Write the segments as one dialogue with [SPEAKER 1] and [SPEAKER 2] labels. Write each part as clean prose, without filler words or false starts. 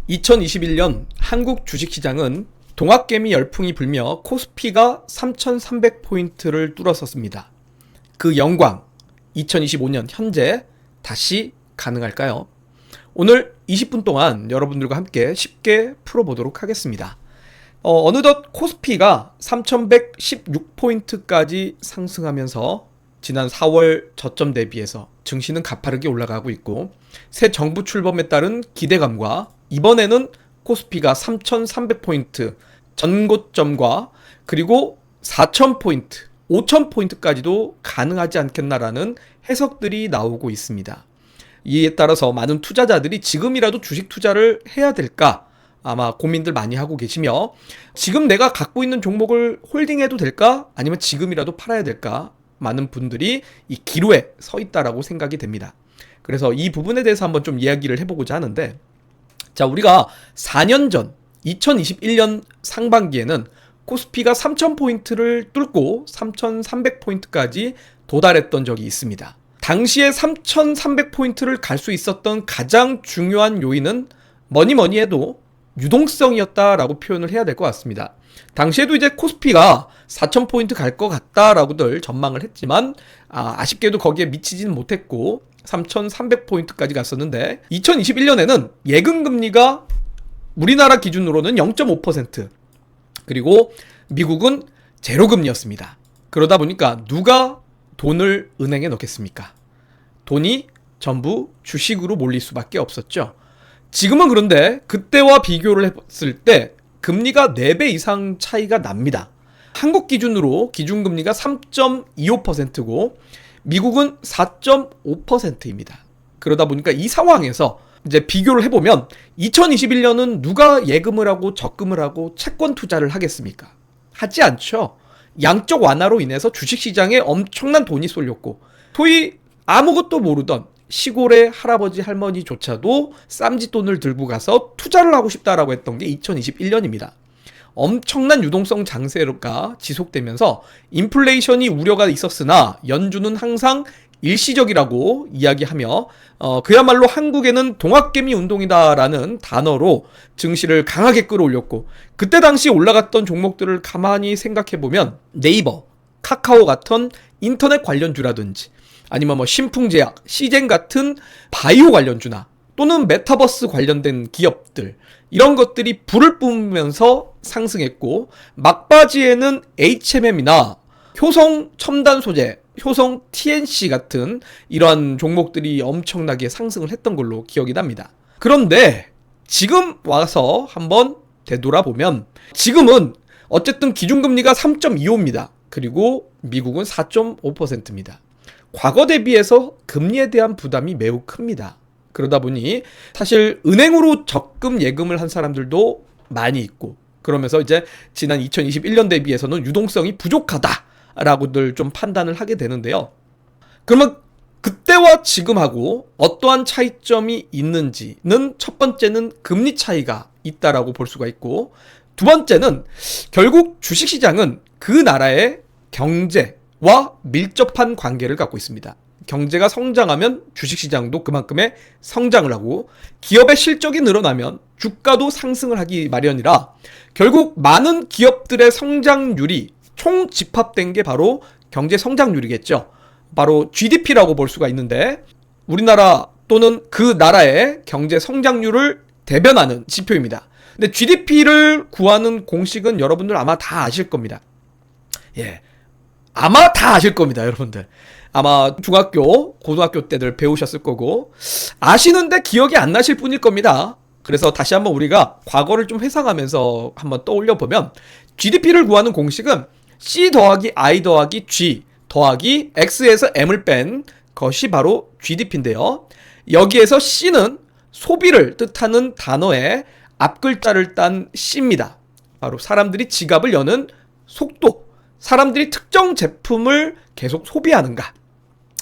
[SPEAKER 1] 2021년 한국 주식시장은 동학개미 열풍이 불며 코스피가 3,300포인트를 뚫었었습니다. 그 영광, 2025년 현재 다시 가능할까요? 오늘 20분 동안 여러분들과 함께 쉽게 풀어보도록 하겠습니다. 어느덧 코스피가 3,116포인트까지 상승하면서 지난 4월 저점 대비해서 증시는 가파르게 올라가고 있고, 새 정부 출범에 따른 기대감과 이번에는 코스피가 3,300포인트 전고점과 그리고 4,000포인트, 5,000포인트까지도 가능하지 않겠나라는 해석들이 나오고 있습니다. 이에 따라서 많은 투자자들이 지금이라도 주식 투자를 해야 될까 아마 고민들 많이 하고 계시며, 지금 내가 갖고 있는 종목을 홀딩해도 될까 아니면 지금이라도 팔아야 될까, 많은 분들이 이 기로에 서 있다라고 생각이 됩니다. 그래서 이 부분에 대해서 한번 좀 이야기를 해보고자 하는데, 자, 우리가 4년 전 2021년 상반기에는 코스피가 3,000포인트를 뚫고 3,300포인트까지 도달했던 적이 있습니다. 당시에 3,300포인트를 갈 수 있었던 가장 중요한 요인은 뭐니 해도 유동성이었다라고 표현을 해야 될 것 같습니다. 당시에도 이제 코스피가 4,000포인트 갈 것 같다라고들 전망을 했지만 아쉽게도 거기에 미치지는 못했고 3,300포인트까지 갔었는데, 2021년에는 예금금리가 우리나라 기준으로는 0.5%, 그리고 미국은 제로금리였습니다. 그러다 보니까 누가 돈을 은행에 넣겠습니까? 돈이 전부 주식으로 몰릴 수밖에 없었죠. 지금은 그런데 그때와 비교를 했을 때 금리가 4배 이상 차이가 납니다. 한국 기준으로 기준금리가 3.25%고 미국은 4.5%입니다. 그러다 보니까 이 상황에서 이제 비교를 해보면 2021년은 누가 예금을 하고 적금을 하고 채권 투자를 하겠습니까? 하지 않죠. 양적 완화로 인해서 주식시장에 엄청난 돈이 쏠렸고, 소위 아무것도 모르던 시골의 할아버지 할머니조차도 쌈짓돈을 들고 가서 투자를 하고 싶다라고 했던 게 2021년입니다. 엄청난 유동성 장세가 지속되면서 인플레이션이 우려가 있었으나 연준은 항상 일시적이라고 이야기하며 그야말로 한국에는 동학개미 운동이다라는 단어로 증시를 강하게 끌어올렸고, 그때 당시 올라갔던 종목들을 가만히 생각해보면 네이버, 카카오 같은 인터넷 관련주라든지 아니면 신풍제약, 시젠 같은 바이오 관련주나 또는 메타버스 관련된 기업들, 이런 것들이 불을 뿜으면서 상승했고, 막바지에는 HMM이나 효성 첨단 소재, 효성 TNC 같은 이러한 종목들이 엄청나게 상승을 했던 걸로 기억이 납니다. 그런데 지금 와서 한번 되돌아보면 지금은 어쨌든 기준금리가 3.25입니다. 그리고 미국은 4.5%입니다. 과거 대비해서 금리에 대한 부담이 매우 큽니다. 그러다 보니 사실 은행으로 적금 예금을 한 사람들도 많이 있고, 그러면서 이제 지난 2021년 대비해서는 유동성이 부족하다라고들 좀 판단을 하게 되는데요. 그러면 그때와 지금하고 어떠한 차이점이 있는지는, 첫 번째는 금리 차이가 있다라고 볼 수가 있고, 두 번째는 결국 주식시장은 그 나라의 경제와 밀접한 관계를 갖고 있습니다. 경제가 성장하면 주식시장도 그만큼의 성장을 하고, 기업의 실적이 늘어나면 주가도 상승을 하기 마련이라 결국 많은 기업들의 성장률이 총 집합된 게 바로 경제 성장률이겠죠. 바로 GDP라고 볼 수가 있는데, 우리나라 또는 그 나라의 경제 성장률을 대변하는 지표입니다. 근데 GDP를 구하는 공식은 여러분들 아마 다 아실 겁니다. 아마 다 아실 겁니다, 여러분들. 아마 중학교, 고등학교 때들 배우셨을 거고, 아시는데 기억이 안 나실 뿐일 겁니다. 그래서 다시 한번 우리가 과거를 좀 회상하면서 한번 떠올려 보면, GDP를 구하는 공식은 C 더하기 I 더하기 G 더하기 X에서 M을 뺀 것이 바로 GDP인데요. 여기에서 C는 소비를 뜻하는 단어의 앞글자를 딴 C입니다. 바로 사람들이 지갑을 여는 속도, 사람들이 특정 제품을 계속 소비하는가,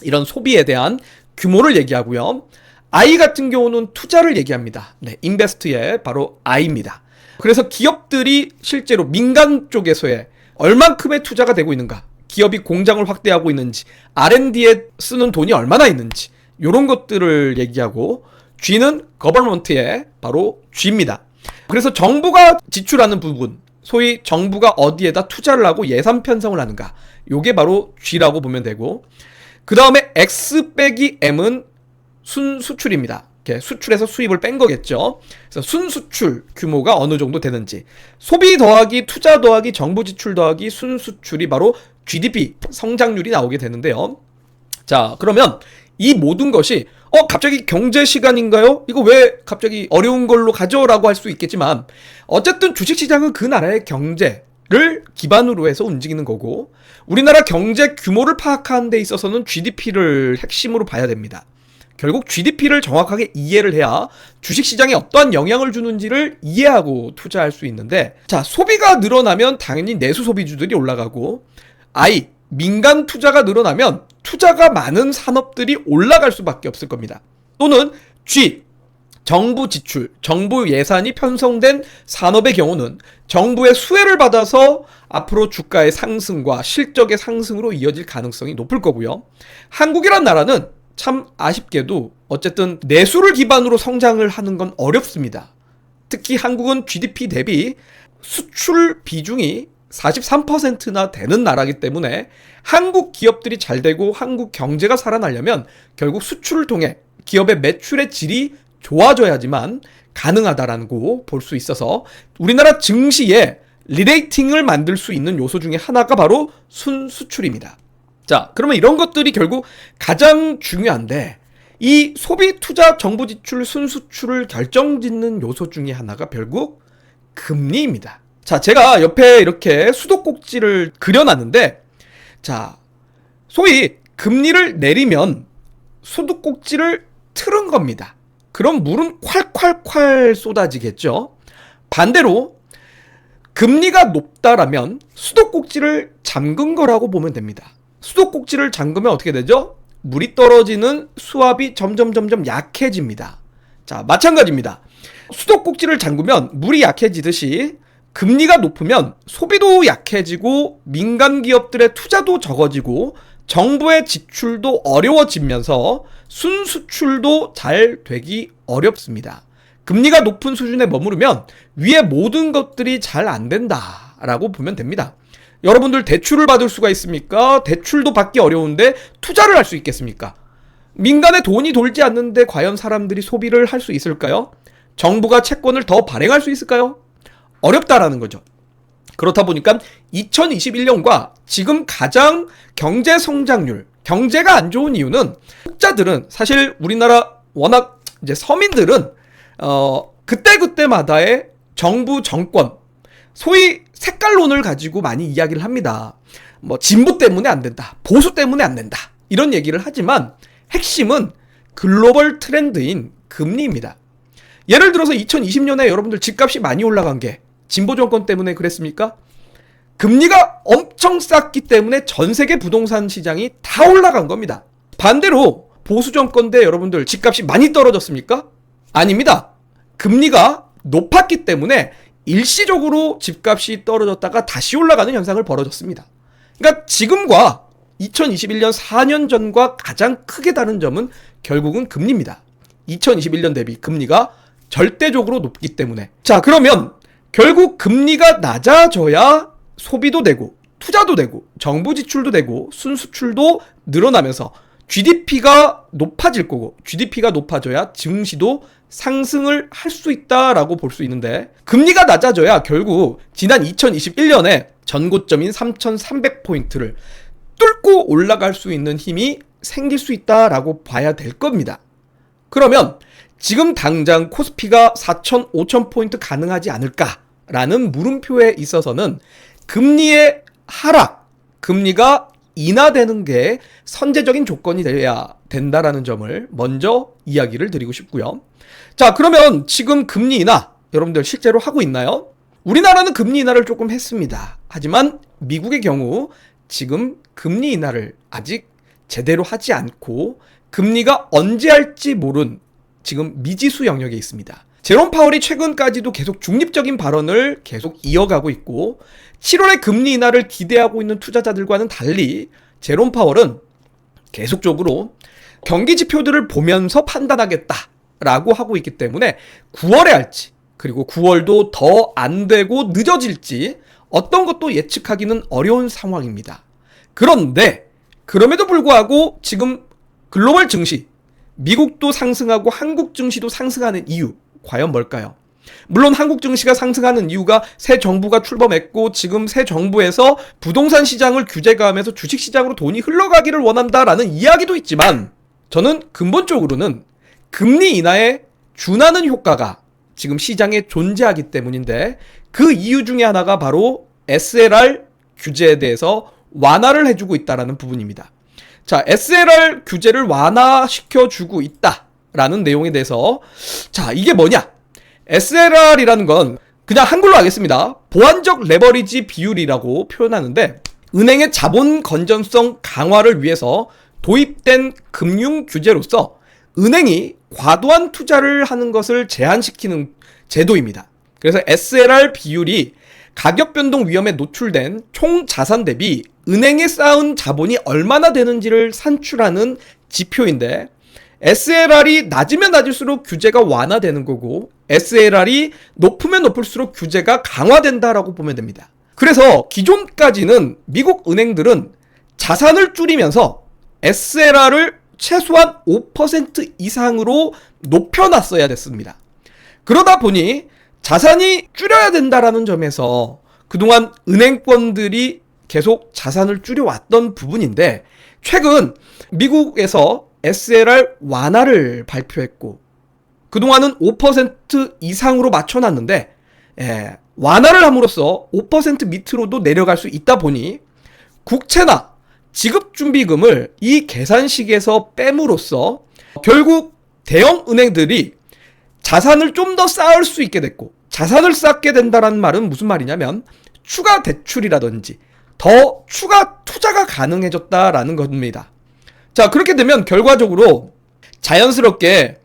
[SPEAKER 1] 이런 소비에 대한 규모를 얘기하고요. I 같은 경우는 투자를 얘기합니다. 인베스트의 바로 I입니다. 그래서 기업들이 실제로 민간 쪽에서의 얼만큼의 투자가 되고 있는가, 기업이 공장을 확대하고 있는지, R&D에 쓰는 돈이 얼마나 있는지, 이런 것들을 얘기하고, G는 government의 바로 G입니다. 그래서 정부가 지출하는 부분, 소위 정부가 어디에다 투자를 하고 예산 편성을 하는가, 요게 바로 G라고 보면 되고, 그 다음에 X 빼기 M은 순수출입니다. 수출에서 수입을 뺀 거겠죠. 그래서 순수출 규모가 어느 정도 되는지, 소비 더하기 투자 더하기 정부 지출 더하기 순수출이 바로 GDP 성장률이 나오게 되는데요. 자, 그러면 이 모든 것이 갑자기 경제 시간인가요? 이거 왜 갑자기 어려운 걸로 가죠? 라고 할 수 있겠지만, 어쨌든 주식시장은 그 나라의 경제를 기반으로 해서 움직이는 거고, 우리나라 경제 규모를 파악하는 데 있어서는 GDP를 핵심으로 봐야 됩니다. 결국 GDP를 정확하게 이해를 해야 주식시장에 어떠한 영향을 주는지를 이해하고 투자할 수 있는데, 자, 소비가 늘어나면 당연히 내수 소비주들이 올라가고, 민간 투자가 늘어나면 투자가 많은 산업들이 올라갈 수밖에 없을 겁니다. 또는 G, 정부 지출, 정부 예산이 편성된 산업의 경우는 정부의 수혜를 받아서 앞으로 주가의 상승과 실적의 상승으로 이어질 가능성이 높을 거고요. 한국이란 나라는 참 아쉽게도 어쨌든 내수를 기반으로 성장을 하는 건 어렵습니다. 특히 한국은 GDP 대비 수출 비중이 43%나 되는 나라이기 때문에 한국 기업들이 잘 되고 한국 경제가 살아나려면 결국 수출을 통해 기업의 매출의 질이 좋아져야지만 가능하다라고 볼 수 있어서 우리나라 증시에 리레이팅을 만들 수 있는 요소 중에 하나가 바로 순수출입니다. 자, 그러면 이런 것들이 결국 가장 중요한데, 이 소비, 투자, 정부 지출, 순수출을 결정짓는 요소 중에 하나가 결국 금리입니다. 자, 제가 옆에 이렇게 수도꼭지를 그려놨는데, 자, 소위 금리를 내리면 수도꼭지를 틀은 겁니다. 그럼 물은 콸콸콸 쏟아지겠죠. 반대로 금리가 높다라면 수도꼭지를 잠근 거라고 보면 됩니다. 수도꼭지를 잠그면 어떻게 되죠? 물이 떨어지는 수압이 점점 약해집니다. 자, 마찬가지입니다. 수도꼭지를 잠그면 물이 약해지듯이 금리가 높으면 소비도 약해지고 민간 기업들의 투자도 적어지고 정부의 지출도 어려워지면서 순수출도 잘 되기 어렵습니다. 금리가 높은 수준에 머무르면 위에 모든 것들이 잘 안 된다라고 보면 됩니다. 여러분들 대출을 받을 수가 있습니까? 대출도 받기 어려운데 투자를 할 수 있겠습니까? 민간에 돈이 돌지 않는데 과연 사람들이 소비를 할 수 있을까요? 정부가 채권을 더 발행할 수 있을까요? 어렵다라는 거죠. 그렇다 보니까 2021년과 지금 가장 경제 성장률, 경제가 안 좋은 이유는 학자들은 사실 우리나라 워낙 이제 서민들은 그때그때마다의 정부 정권, 소위 색깔론을 가지고 많이 이야기를 합니다. 뭐 진보 때문에 안 된다, 보수 때문에 안 된다, 이런 얘기를 하지만 핵심은 글로벌 트렌드인 금리입니다. 예를 들어서 2020년에 여러분들 집값이 많이 올라간 게 진보 정권 때문에 그랬습니까? 금리가 엄청 쌌기 때문에 전 세계 부동산 시장이 다 올라간 겁니다. 반대로 보수 정권 때 여러분들 집값이 많이 떨어졌습니까? 아닙니다. 금리가 높았기 때문에 일시적으로 집값이 떨어졌다가 다시 올라가는 현상을 벌어졌습니다. 그러니까 지금과 2021년 4년 전과 가장 크게 다른 점은 결국은 금리입니다. 2021년 대비 금리가 절대적으로 높기 때문에. 자, 그러면 결국 금리가 낮아져야 소비도 되고 투자도 되고 정부 지출도 되고 순수출도 늘어나면서 GDP가 높아질 거고, GDP가 높아져야 증시도 상승을 할 수 있다라고 볼 수 있는데, 금리가 낮아져야 결국 지난 2021년에 전고점인 3,300포인트를 뚫고 올라갈 수 있는 힘이 생길 수 있다라고 봐야 될 겁니다. 그러면 지금 당장 코스피가 4,000, 5,000포인트 가능하지 않을까라는 물음표에 있어서는 금리의 하락, 금리가 인하되는 게 선제적인 조건이 돼야 된다라는 점을 먼저 이야기를 드리고 싶고요. 자, 그러면 지금 금리 인하 여러분들 실제로 하고 있나요? 우리나라는 금리 인하를 조금 했습니다. 하지만 미국의 경우 지금 금리 인하를 아직 제대로 하지 않고 금리가 언제 할지 모른 지금 미지수 영역에 있습니다. 제롬 파월이 최근까지도 계속 중립적인 발언을 계속 이어가고 있고, 7월에 금리 인하를 기대하고 있는 투자자들과는 달리 제롬 파월은 계속적으로 경기 지표들을 보면서 판단하겠다 라고 하고 있기 때문에 9월에 할지, 그리고 9월도 더 안 되고 늦어질지 어떤 것도 예측하기는 어려운 상황입니다. 그런데 그럼에도 불구하고 지금 글로벌 증시, 미국도 상승하고 한국 증시도 상승하는 이유 과연 뭘까요? 물론 한국 증시가 상승하는 이유가 새 정부가 출범했고 지금 새 정부에서 부동산 시장을 규제가하면서 주식 시장으로 돈이 흘러가기를 원한다라는 이야기도 있지만, 저는 근본적으로는 금리 인하에 준하는 효과가 지금 시장에 존재하기 때문인데, 그 이유 중에 하나가 바로 SLR 규제에 대해서 완화를 해주고 있다라는 부분입니다. 자, SLR 규제를 완화시켜주고 있다라는 내용에 대해서, 자, 이게 뭐냐? SLR이라는 건 그냥 한글로 하겠습니다. 보완적 레버리지 비율이라고 표현하는데, 은행의 자본 건전성 강화를 위해서 도입된 금융 규제로서 은행이 과도한 투자를 하는 것을 제한시키는 제도입니다. 그래서 SLR 비율이 가격 변동 위험에 노출된 총 자산 대비 은행에 쌓은 자본이 얼마나 되는지를 산출하는 지표인데, SLR이 낮으면 낮을수록 규제가 완화되는 거고 SLR이 높으면 높을수록 규제가 강화된다라고 보면 됩니다. 그래서 기존까지는 미국 은행들은 자산을 줄이면서 SLR을 최소한 5% 이상으로 높여놨어야 됐습니다. 그러다 보니 자산이 줄여야 된다라는 점에서 그동안 은행권들이 계속 자산을 줄여왔던 부분인데, 최근 미국에서 SLR 완화를 발표했고 그동안은 5% 이상으로 맞춰놨는데, 완화를 함으로써 5% 밑으로도 내려갈 수 있다 보니 국채나 지급준비금을 이 계산식에서 뺨으로써 결국 대형 은행들이 자산을 좀 더 쌓을 수 있게 됐고, 자산을 쌓게 된다는 말은 무슨 말이냐면 추가 대출이라든지 더 추가 투자가 가능해졌다라는 겁니다. 자, 그렇게 되면 결과적으로 자연스럽게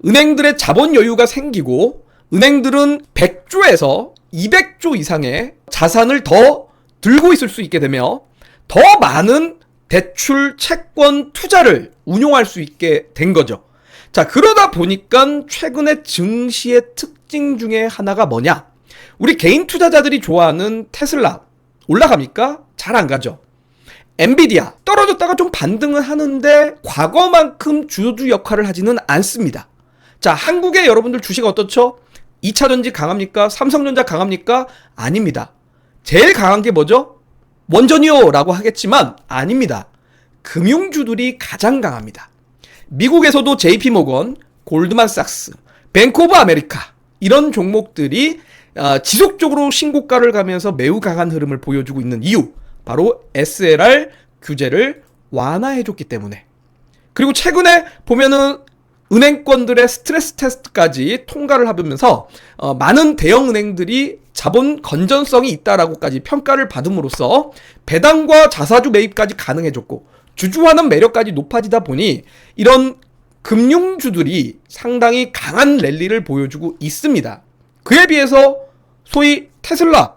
[SPEAKER 1] 은행들의 자본 여유가 생기고 은행들은 100조에서 200조 이상의 자산을 더 들고 있을 수 있게 되며 더 많은 대출, 채권, 투자를 운용할 수 있게 된 거죠. 자, 그러다 보니까 최근에 증시의 특징 중에 하나가 뭐냐? 우리 개인 투자자들이 좋아하는 테슬라 올라갑니까? 잘 안 가죠. 엔비디아 떨어졌다가 좀 반등은 하는데 과거만큼 주주 역할을 하지는 않습니다. 자, 한국의 여러분들 주식 어떻죠? 2차전지 강합니까? 삼성전자 강합니까? 아닙니다. 제일 강한 게 뭐죠? 원전이요 라고 하겠지만 아닙니다. 금융주들이 가장 강합니다. 미국에서도 JP모건, 골드만삭스, 뱅크 오브 아메리카 이런 종목들이 지속적으로 신고가를 가면서 매우 강한 흐름을 보여주고 있는 이유, 바로 SLR 규제를 완화해줬기 때문에. 그리고 최근에 보면은 은행권들의 스트레스 테스트까지 통과를 하면서 많은 대형 은행들이 자본 건전성이 있다라고까지 평가를 받음으로써 배당과 자사주 매입까지 가능해졌고 주주환원 매력까지 높아지다 보니 이런 금융주들이 상당히 강한 랠리를 보여주고 있습니다. 그에 비해서 소위 테슬라,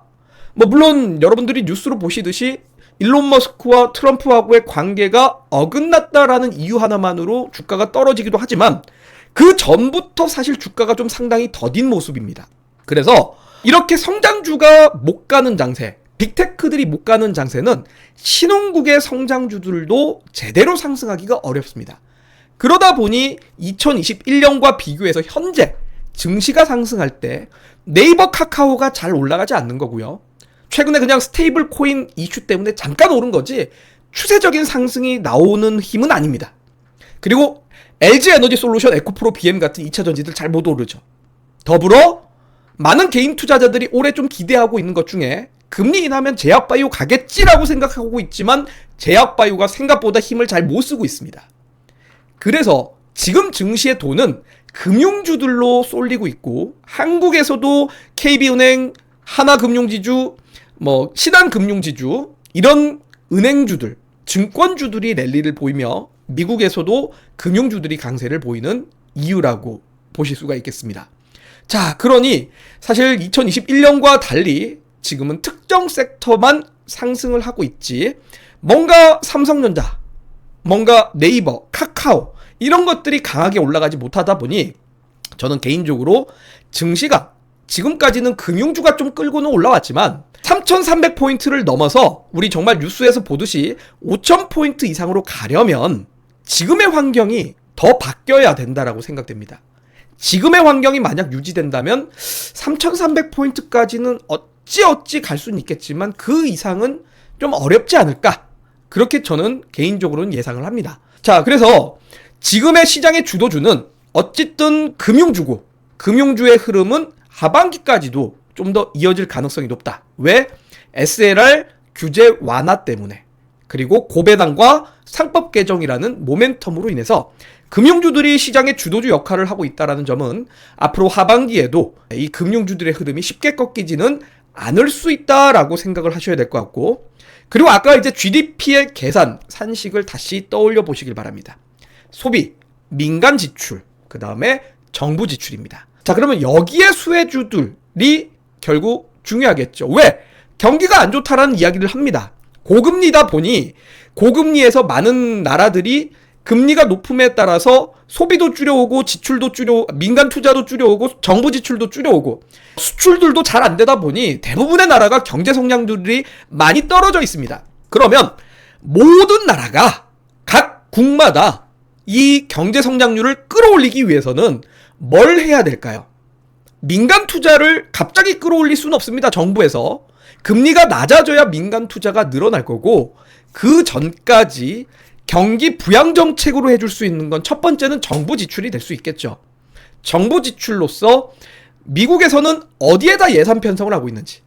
[SPEAKER 1] 물론 여러분들이 뉴스로 보시듯이 일론 머스크와 트럼프하고의 관계가 어긋났다라는 이유 하나만으로 주가가 떨어지기도 하지만 그 전부터 사실 주가가 좀 상당히 더딘 모습입니다. 그래서 이렇게 성장주가 못 가는 장세, 빅테크들이 못 가는 장세는 신흥국의 성장주들도 제대로 상승하기가 어렵습니다. 그러다 보니 2021년과 비교해서 현재 증시가 상승할 때 네이버, 카카오가 잘 올라가지 않는 거고요. 최근에 그냥 스테이블 코인 이슈 때문에 잠깐 오른 거지 추세적인 상승이 나오는 힘은 아닙니다. 그리고 LG 에너지 솔루션, 에코프로, BM 같은 2차 전지들 잘 못 오르죠. 더불어 많은 개인 투자자들이 올해 좀 기대하고 있는 것 중에 금리 인하면 제약바이오 가겠지라고 생각하고 있지만 제약바이오가 생각보다 힘을 잘 못 쓰고 있습니다. 그래서 지금 증시의 돈은 금융주들로 쏠리고 있고, 한국에서도 KB은행, 하나금융지주, 신한금융지주 이런 은행주들, 증권주들이 랠리를 보이며 미국에서도 금융주들이 강세를 보이는 이유라고 보실 수가 있겠습니다. 자, 그러니 사실 2021년과 달리 지금은 특정 섹터만 상승을 하고 있지, 뭔가 삼성전자, 뭔가 네이버, 카카오 이런 것들이 강하게 올라가지 못하다 보니 저는 개인적으로 증시가 지금까지는 금융주가 좀 끌고는 올라왔지만 3,300포인트를 넘어서 우리 정말 뉴스에서 보듯이 5,000포인트 이상으로 가려면 지금의 환경이 더 바뀌어야 된다라고 생각됩니다. 지금의 환경이 만약 유지된다면 3,300포인트까지는 어찌어찌 갈 수는 있겠지만 그 이상은 좀 어렵지 않을까? 그렇게 저는 개인적으로는 예상을 합니다. 자, 그래서 지금의 시장의 주도주는 어쨌든 금융주고, 금융주의 흐름은 하반기까지도 좀 더 이어질 가능성이 높다. 왜? SLR 규제 완화 때문에, 그리고 고배당과 상법 개정이라는 모멘텀으로 인해서 금융주들이 시장의 주도주 역할을 하고 있다는 점은 앞으로 하반기에도 이 금융주들의 흐름이 쉽게 꺾이지는 않을 수 있다라고 생각을 하셔야 될 것 같고, 그리고 아까 이제 GDP의 계산, 산식을 다시 떠올려 보시길 바랍니다. 소비, 민간 지출, 그 다음에 정부 지출입니다. 자, 그러면 여기에 수혜주들이 결국 중요하겠죠. 왜? 경기가 안 좋다라는 이야기를 합니다. 고금리다 보니 고금리에서 많은 나라들이 금리가 높음에 따라서 소비도 줄여오고 지출도 민간 투자도 줄여오고 정부 지출도 줄여오고 수출들도 잘 안 되다 보니 대부분의 나라가 경제 성장률이 많이 떨어져 있습니다. 그러면 모든 나라가 각 국마다 이 경제 성장률을 끌어올리기 위해서는 뭘 해야 될까요? 민간 투자를 갑자기 끌어올릴 수는 없습니다. 정부에서. 금리가 낮아져야 민간 투자가 늘어날 거고, 그 전까지 경기 부양 정책으로 해줄 수 있는 건 첫 번째는 정부 지출이 될 수 있겠죠. 정부 지출로서 미국에서는 어디에다 예산 편성을 하고 있는지,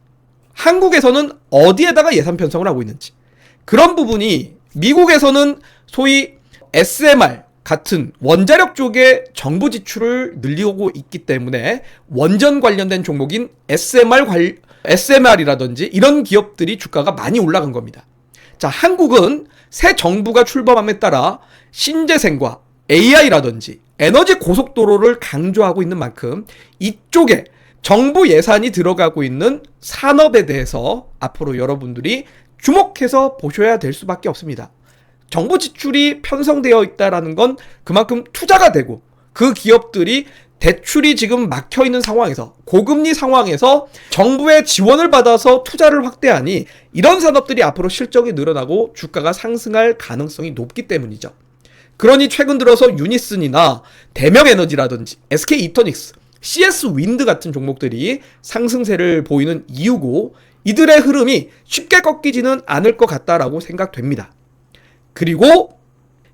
[SPEAKER 1] 한국에서는 어디에다가 예산 편성을 하고 있는지, 그런 부분이 미국에서는 소위 SMR 같은 원자력 쪽에 정부 지출을 늘리고 있기 때문에 원전 관련된 종목인 SMR이라든지 이런 기업들이 주가가 많이 올라간 겁니다. 자, 한국은 새 정부가 출범함에 따라 신재생과 AI라든지 에너지 고속도로를 강조하고 있는 만큼 이쪽에 정부 예산이 들어가고 있는 산업에 대해서 앞으로 여러분들이 주목해서 보셔야 될 수밖에 없습니다. 정부 지출이 편성되어 있다는 건 그만큼 투자가 되고, 그 기업들이 대출이 지금 막혀있는 상황에서, 고금리 상황에서 정부의 지원을 받아서 투자를 확대하니 이런 산업들이 앞으로 실적이 늘어나고 주가가 상승할 가능성이 높기 때문이죠. 그러니 최근 들어서 유니슨이나 대명에너지라든지 SK이터닉스, CS윈드 같은 종목들이 상승세를 보이는 이유고, 이들의 흐름이 쉽게 꺾이지는 않을 것 같다라고 생각됩니다. 그리고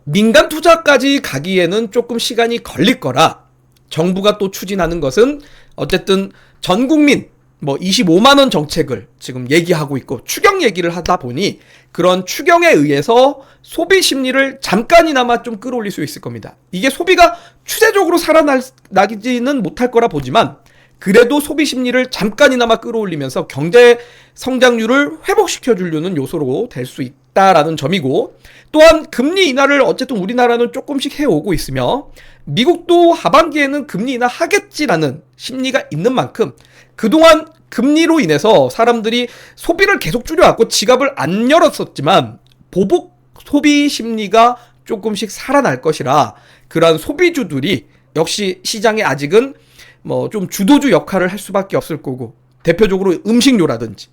[SPEAKER 1] 민간 투자까지 가기에는 조금 시간이 걸릴 거라, 정부가 또 추진하는 것은 어쨌든 전 국민 25만원 정책을 지금 얘기하고 있고 추경 얘기를 하다 보니 그런 추경에 의해서 소비 심리를 잠깐이나마 좀 끌어올릴 수 있을 겁니다. 이게 소비가 추세적으로 살아나기는 못할 거라 보지만 그래도 소비 심리를 잠깐이나마 끌어올리면서 경제 성장률을 회복시켜 주려는 요소로 될 수 있다라는 점이고, 또한 금리 인하를 어쨌든 우리나라는 조금씩 해오고 있으며 미국도 하반기에는 금리 인하 하겠지라는 심리가 있는 만큼 그동안 금리로 인해서 사람들이 소비를 계속 줄여왔고 지갑을 안 열었었지만 보복 소비 심리가 조금씩 살아날 것이라, 그러한 소비주들이 역시 시장에 아직은 좀 주도주 역할을 할 수밖에 없을 거고, 대표적으로 음식료라든지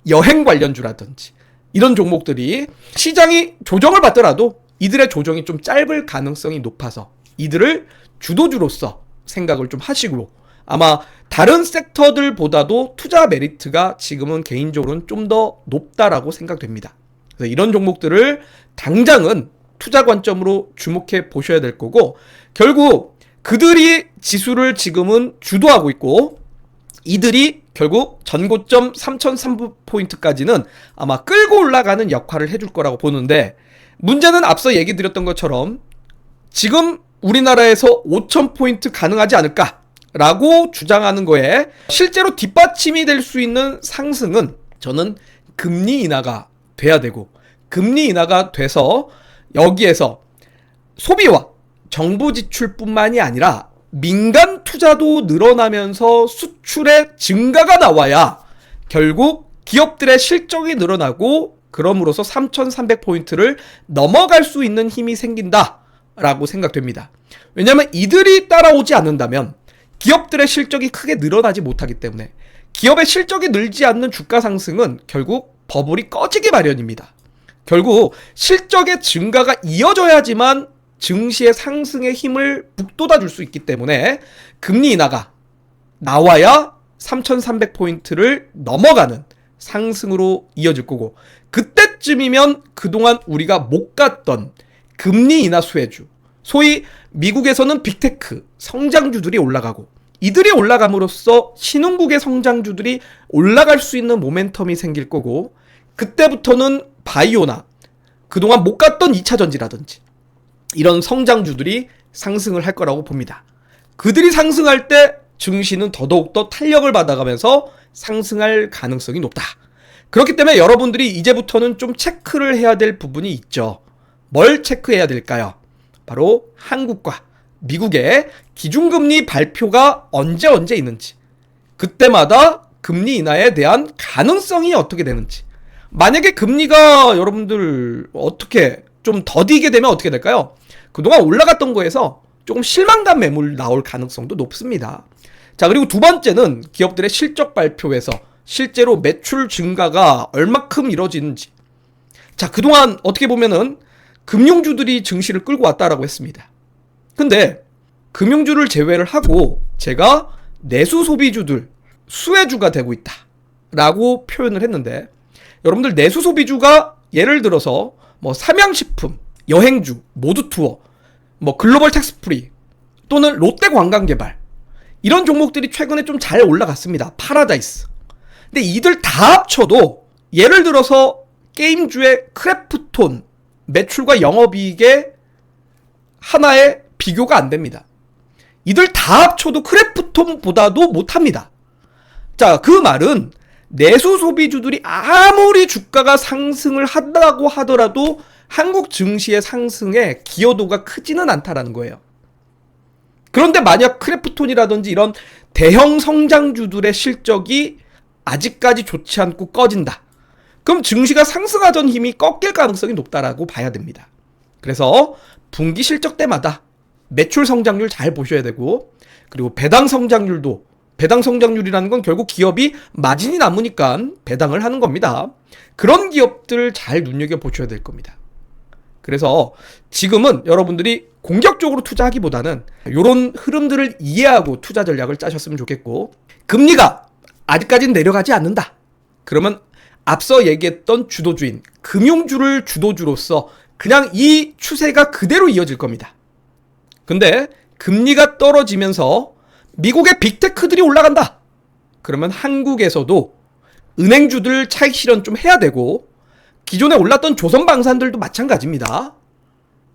[SPEAKER 1] 여행 관련주라든지 이런 종목들이 시장이 조정을 받더라도 이들의 조정이 좀 짧을 가능성이 높아서 이들을 주도주로서 생각을 좀 하시고, 아마 다른 섹터들보다도 투자 메리트가 지금은 개인적으로는 좀 더 높다라고 생각됩니다. 그래서 이런 종목들을 당장은 투자 관점으로 주목해 보셔야 될 거고, 결국 그들이 지수를 지금은 주도하고 있고 이들이 결국 전고점 3,300포인트까지는 아마 끌고 올라가는 역할을 해줄 거라고 보는데, 문제는 앞서 얘기 드렸던 것처럼 지금 우리나라에서 5,000포인트 가능하지 않을까라고 주장하는 거에 실제로 뒷받침이 될 수 있는 상승은 저는 금리 인하가 돼야 되고, 금리 인하가 돼서 여기에서 소비와 정부 지출뿐만이 아니라 민간 투자도 늘어나면서 수출의 증가가 나와야 결국 기업들의 실적이 늘어나고 그럼으로써 3,300포인트를 넘어갈 수 있는 힘이 생긴다라고 생각됩니다. 왜냐하면 이들이 따라오지 않는다면 기업들의 실적이 크게 늘어나지 못하기 때문에 기업의 실적이 늘지 않는 주가 상승은 결국 버블이 꺼지기 마련입니다. 결국 실적의 증가가 이어져야지만 증시의 상승의 힘을 북돋아줄 수 있기 때문에 금리 인하가 나와야 3,300포인트를 넘어가는 상승으로 이어질 거고, 그때쯤이면 그동안 우리가 못 갔던 금리 인하 수혜주, 소위 미국에서는 빅테크 성장주들이 올라가고, 이들이 올라감으로써 신흥국의 성장주들이 올라갈 수 있는 모멘텀이 생길 거고, 그때부터는 바이오나 그동안 못 갔던 2차전지라든지 이런 성장주들이 상승을 할 거라고 봅니다. 그들이 상승할 때 증시는 더더욱더 탄력을 받아가면서 상승할 가능성이 높다. 그렇기 때문에 여러분들이 이제부터는 좀 체크를 해야 될 부분이 있죠. 뭘 체크해야 될까요? 바로 한국과 미국의 기준금리 발표가 언제 있는지, 그때마다 금리 인하에 대한 가능성이 어떻게 되는지. 만약에 금리가 여러분들 어떻게 좀 더디게 되면 어떻게 될까요? 그동안 올라갔던 거에서 조금 실망감 매물 나올 가능성도 높습니다. 자, 그리고 두 번째는 기업들의 실적 발표에서 실제로 매출 증가가 얼마큼 이뤄지는지. 자, 그동안 어떻게 보면은 금융주들이 증시를 끌고 왔다라고 했습니다. 근데 금융주를 제외를 하고 제가 내수 소비주들, 수혜주가 되고 있다 라고 표현을 했는데, 여러분들 내수 소비주가 예를 들어서 뭐 삼양식품, 여행주, 모두투어, 뭐 글로벌 텍스프리 또는 롯데관광개발, 이런 종목들이 최근에 좀 잘 올라갔습니다. 파라다이스. 근데 이들 다 합쳐도 예를 들어서 게임주의 크래프톤 매출과 영업이익의 하나의 비교가 안 됩니다. 이들 다 합쳐도 크래프톤보다도 못합니다. 자, 그 말은 내수 소비주들이 아무리 주가가 상승을 한다고 하더라도 한국 증시의 상승에 기여도가 크지는 않다라는 거예요. 그런데 만약 크래프톤이라든지 이런 대형 성장주들의 실적이 아직까지 좋지 않고 꺼진다. 그럼 증시가 상승하던 힘이 꺾일 가능성이 높다라고 봐야 됩니다. 그래서 분기 실적 때마다 매출 성장률 잘 보셔야 되고, 그리고 배당 성장률도, 배당 성장률이라는 건 결국 기업이 마진이 남으니까 배당을 하는 겁니다. 그런 기업들 잘 눈여겨보셔야 될 겁니다. 그래서 지금은 여러분들이 공격적으로 투자하기보다는 이런 흐름들을 이해하고 투자 전략을 짜셨으면 좋겠고, 금리가 아직까지는 내려가지 않는다. 그러면 앞서 얘기했던 주도주인, 금융주를 주도주로서 그냥 이 추세가 그대로 이어질 겁니다. 근데 금리가 떨어지면서 미국의 빅테크들이 올라간다. 그러면 한국에서도 은행주들 차익 실현 좀 해야 되고, 기존에 올랐던 조선방산들도 마찬가지입니다.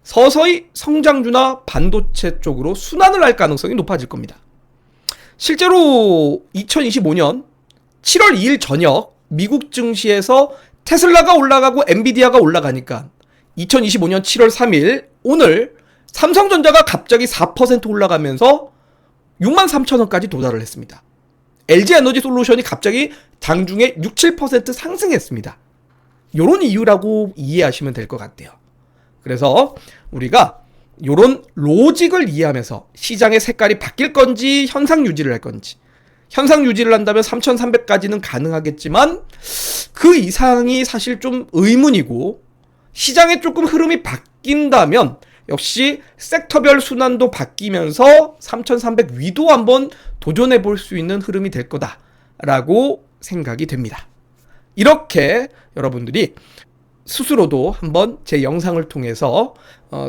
[SPEAKER 1] 서서히 성장주나 반도체 쪽으로 순환을 할 가능성이 높아질 겁니다. 실제로 2025년 7월 2일 저녁 미국 증시에서 테슬라가 올라가고 엔비디아가 올라가니까 2025년 7월 3일 오늘 삼성전자가 갑자기 4% 올라가면서 63,000원까지 도달을 했습니다. LG에너지솔루션이 갑자기 장중에 6, 7% 상승했습니다. 요런 이유라고 이해하시면 될 것 같아요. 그래서 우리가 요런 로직을 이해하면서 시장의 색깔이 바뀔 건지 현상 유지를 할 건지, 현상 유지를 한다면 3,300까지는 가능하겠지만 그 이상이 사실 좀 의문이고, 시장에 조금 흐름이 바뀐다면 역시 섹터별 순환도 바뀌면서 3,300 위도 한번 도전해 볼 수 있는 흐름이 될 거다라고 생각이 됩니다. 이렇게 여러분들이 스스로도 한번 제 영상을 통해서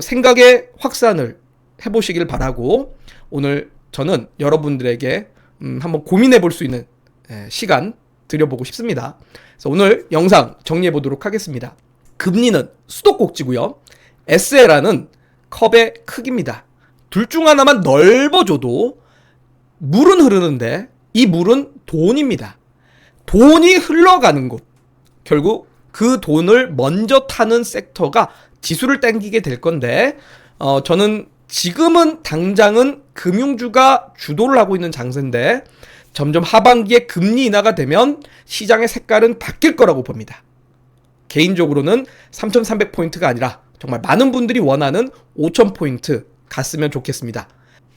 [SPEAKER 1] 생각의 확산을 해보시길 바라고, 오늘 저는 여러분들에게 한번 고민해 볼 수 있는 시간 드려보고 싶습니다. 그래서 오늘 영상 정리해 보도록 하겠습니다. 금리는 수도꼭지고요. SLR은 컵의 크기입니다. 둘 중 하나만 넓어줘도 물은 흐르는데 이 물은 돈입니다. 돈이 흘러가는 곳, 결국 그 돈을 먼저 타는 섹터가 지수를 당기게 될 건데, 저는 지금은 당장은 금융주가 주도를 하고 있는 장세인데 점점 하반기에 금리 인하가 되면 시장의 색깔은 바뀔 거라고 봅니다. 개인적으로는 3,300포인트가 아니라 정말 많은 분들이 원하는 5,000포인트 갔으면 좋겠습니다.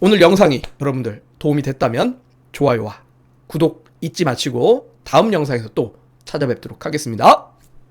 [SPEAKER 1] 오늘 영상이 여러분들 도움이 됐다면 좋아요와 구독 잊지 마시고 다음 영상에서 또 찾아뵙도록 하겠습니다.